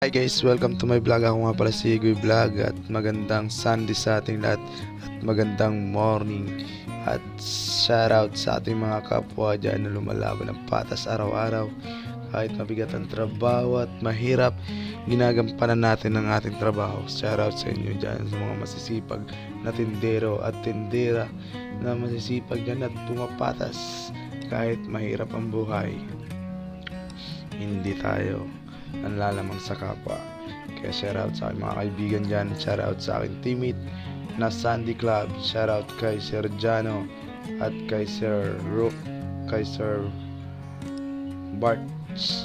Hi guys, welcome to my vlog. Ako nga pala si Igoy Vlog at magandang Sunday sa ating lahat at magandang morning at shoutout sa ating mga kapwa dyan na lumalaban ng patas araw-araw. Kahit mabigat ang trabaho at mahirap, ginagampanan natin ang ating trabaho. Shoutout sa inyo dyan sa mga masisipag na tindero at tindera na masisipag dyan at pumapatas kahit mahirap ang buhay. Hindi tayo ang lalamang sa kapwa. Kaya shoutout sa aking mga kaibigan dyan, shoutout sa aking teammate na Sandy Club, shoutout kay Sir Jano at kay Sir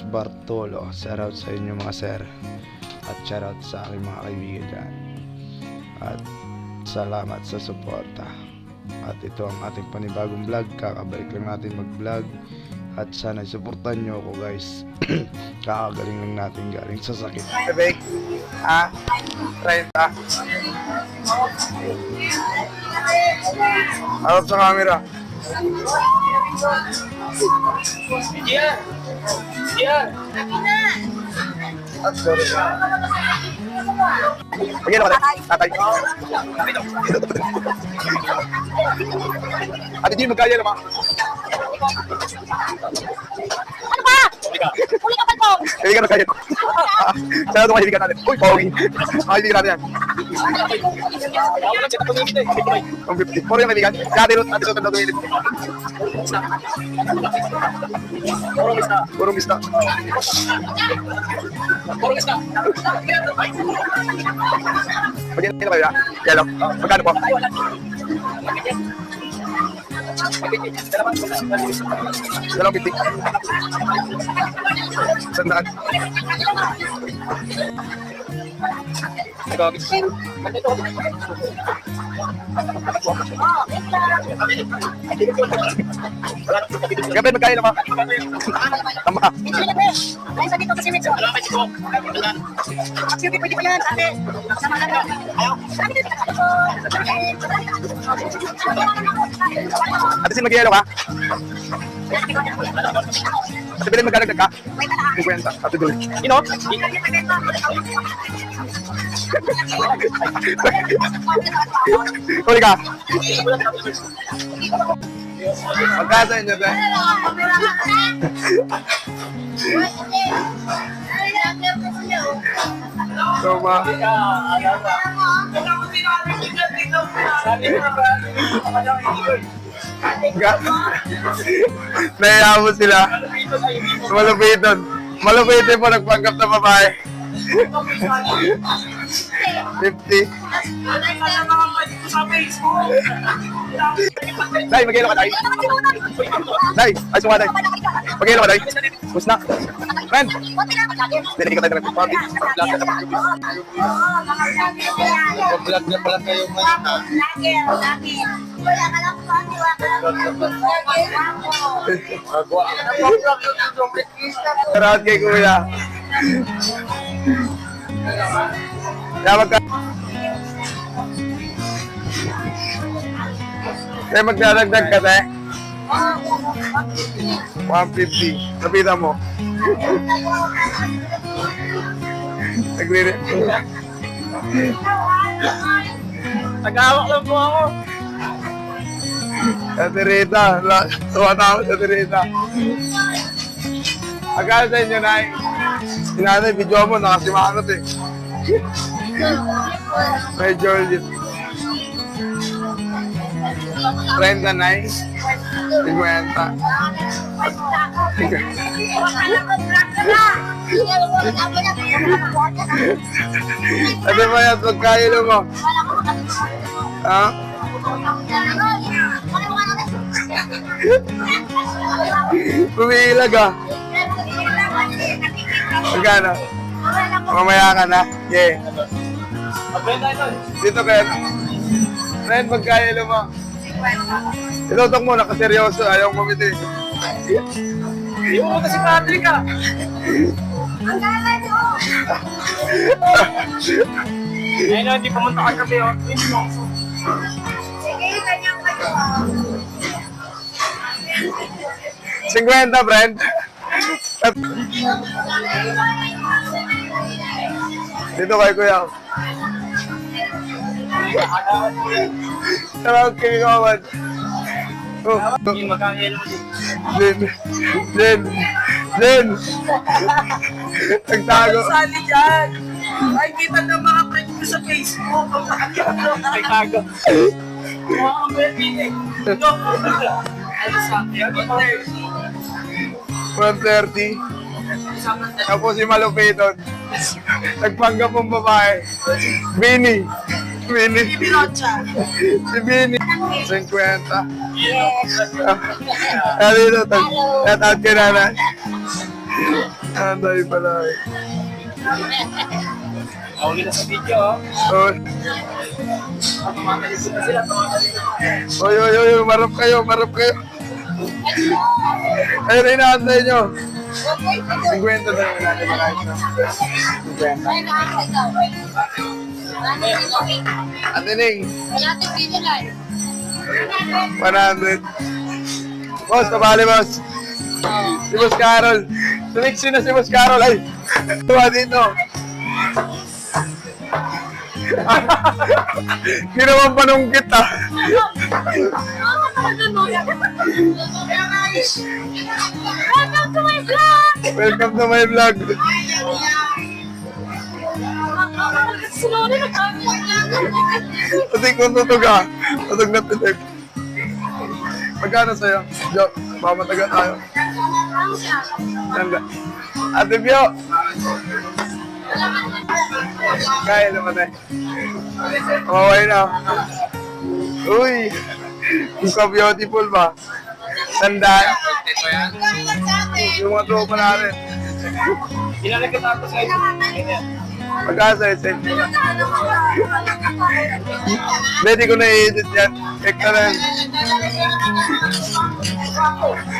Bartolo, shoutout sa inyo mga sir at shoutout sa aking mga kaibigan dyan at salamat sa suporta. At ito ang ating panibagong vlog, kakabalik lang natin mag vlog at sana supportan nyo ako guys. Kakagaling lang natin galing sa sakit. Bebek, 30. Harap sa camera. Diyan! Diyan! Sorry. Pagyan ako tatay. Ate Jim, magkaya naman. Ano ba? Uli ka palpo! Kaibigan na kaya. Sana itong kaibigan natin. Uy, pogi. Kaibigan natin yan. Ang 50. Puro yung kaibigan. Ate Ruth na tumilit. Puro mista. Pagyan na kayo, Yellow. Magkano po? Dalawang 50. Sandaan. Gabi, magkaya naman. Tama. Ay, sa dito kasi Mitsu. Sige, pwede pa yan, ate. Sama ka na. Ate Sin, mag-yelo ka? Ate Bilin, magdadagdag ka? 50. Ate Dul. Ino? Huli ka? Magkasa inyo, be? Toma. Nahiya mo sila. Malupiton. Malupiton po nagpanggap na babae. 50. Day, mag-yelo ka, Day. Day, ay sunga, Day. Mag-yelo ka, Day. Bus na. Man! Hindi ka tayo na. Vlog na pala kayo ngayon ha. Salamat kay Kuya. Salamat ka. Kaya magdadagdag ka, Day. 150. Napita mo. Nagre-re. Nag-awak lang po ako. Ate Rita. Tumatawag sa Ate Rita. Agad sa inyo, Nay. Sinanay, video mo. Nakasimangot eh. May Georgie. 30, Nay. 50. Ate Mayat, magkayalo mo. Ha? Pumilag ah. Magkano? Mamaya ka na. Yeah. Dito kayo. Friend, magkayalo mo. Itutok mo, nakaseryoso. Ayaw kumiti. Hindi mo kasi Patrick ha. Ayun na, hindi pumunta ka kami oh. Sige, kanyang kayo. 50, friend. Dito kay Kuya. Shoutout kay Kawan. Oh, Yung magkakayalo mo din. Jen! Nagtago. Sali dyan. Ay, kita na mga friend ko sa Facebook. May tago. Mga kapatid. Ito. Ano sa akin? 130. Tapos si Malupiton. Nagpanggap ng babae. Bini. Pinocha. Si Bini. 50. Yes. Kaya dito, shoutout kay nanay. Anday pala. Huli na sa video, oh. Oh. Tumatalis na sila, tumatalis na. Oy, marap kayo. Ayun na inaantay nyo. 50 na yung natin marami na. 50. Ay, nakakagaw. Ate Ning, Wala natin video live. 100. Boss, kabali boss. Si Boss Carol. Sumiksi na si Boss Carol. Ay, tuwa dito. Ginawang panungkit ah. Welcome to my vlog! Welcome to my vlog. Sinunod na kami. Tutig kung tutug ah. Tutug na tutug. Magkano sa'yo? Jo, baka matagal tayo. Nanda. Ate Bio. Kaya naman eh. Okay na. Uy. Ika beautiful ba? Tandaan. Yung mga tropa natin. Ilan nagkatapos sa inyo? Ganyan. Magkasa SM. Hindi ko na-edit yan. Ekta na yan.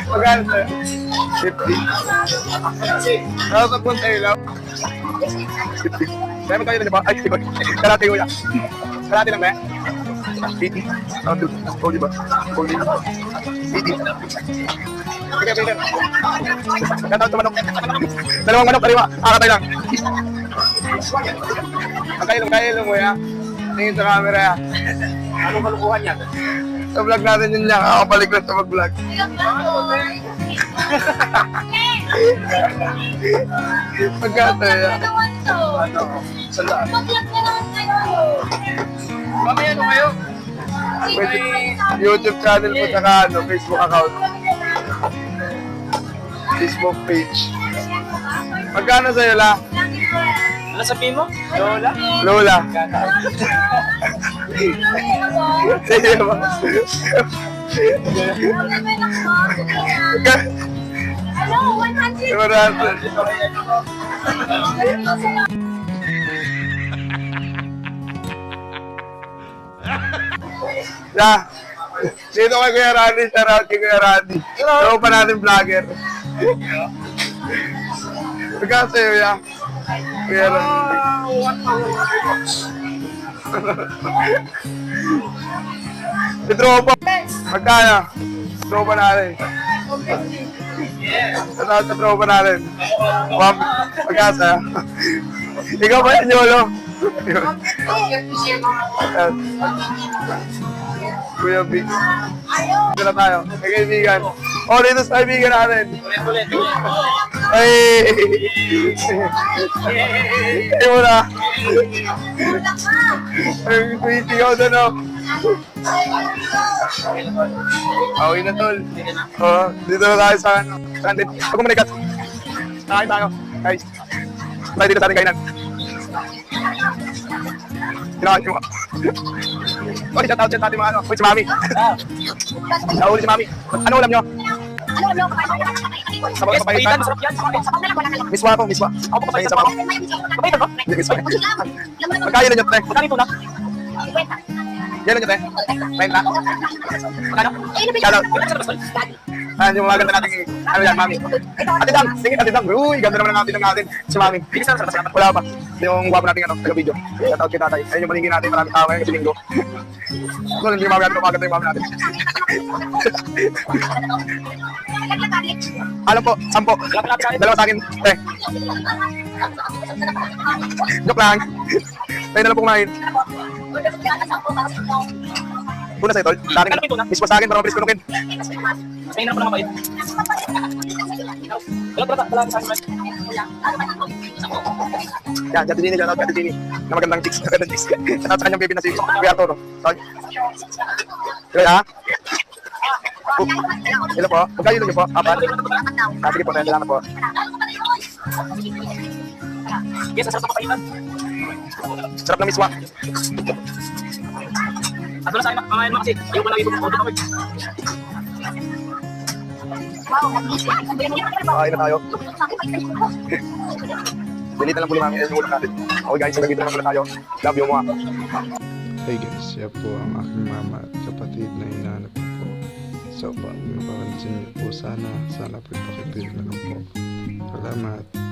Magkano sa'yo? 50. Nakatapon tayo lang. 50. Kaya magkano na ba? Ay, di ba? Karate ko yan. Karate lang ba? 80. Oh, di ba? 80. Sige, Peter. Katawad sa manok. Dalawang manok, kariwa. Kakatay lang. Kaya lang mo ya. Tingin sa camera ya. Anong kalukuhan yan? Sa vlog natin yun lang. Kakabalik lang sa mag-vlog. Magkatay ya. Ano? Sala. Mag-vlog na lang kayo. Mamaya ano kayo? Pwede YouTube channel po saka ano, Facebook account. Facebook page. Magkano sa'yo la? Ano sabihin mo? Lola? Lola. Sige ba? Hello, 100. Imaratan. Ya. Dito kay Kuya Randy, shoutout kay Kuya Randy. Ito pa natin vlogger. Magkano sa'yo ya? Kuya Randy. Si tropa. Magkano? Tropa natin. Shoutout sa tropa natin. Magkasa. Ikaw ba yan, Yolo? Kuya Big. Dito na tayo. May kaibigan. Oh, dito sa kaibigan natin. Ulit. Ay! Ay mo na. Ay, tuwitigaw doon, oh. Okay na, tol. Oh, dito na tayo sa ano. Saan din? Ako manikat. Nakain tayo. Guys. Tayo dito sa ating kainan. Kinakain mo. Oh, shout-out sa ating mga ano. Uy, si Mami. Nauli si Mami. Ano ulam nyo? Ano, ano? Sabag papayitan. Masarap yan. Sabag na lang, wala na lang. Miswa ako, miswa. Ako pa Sa mga. Papayitan mo? Hindi, miswa. Alam mo na to. Magkaya na nyo, pre. Magkano ito na? 50. Yan lang yun, Main na. Magkano? Shoutout. Daddy. Yung mga ganda natin, ano yan, mami. Ate Dang, tingin Ate Dang. Uy, ganda naman ang ate Dang natin. Si mami. Bilis na, salamat. Wala pa. Yung guwapo natin, taga-video. Shoutout kay tatay. Ayun yung maningin natin, maraming tao ngayon kasi linggo. Kung hindi mami natin, maganda yung mami natin. Alam po, 10. Dalawa sa akin. Joke lang. Tayo na lang po kumain. Tuna sa'yo, tol. Sa akin, miss pa sa akin para mabilis kunukin. Sa inyo na po na mabait. Wala sa akin. Yan, Jati Gini, shoutout Jati Gini. Na magandang chicks, magandang chicks. Shoutout sa kanyang baby na si Kuya Arturo. Tol. Kuya, ha? Hello po. Magkano niyo po? Apat? Sige po, salamat po. Yes, sarap na kapainan. Sarap na miswa. At wala sa akin, mga kasi, yung wala yung photo kami. Kain na tayo. Dilitan lang po namin yung ulam natin. Okay guys, hanggang dito lang muna tayo. Love you mga. Hey guys, siya po ang aking mama at kapatid na hinahanap ko po. So, pag napapansin niyo po sana po ipakipil na lang po. Salamat.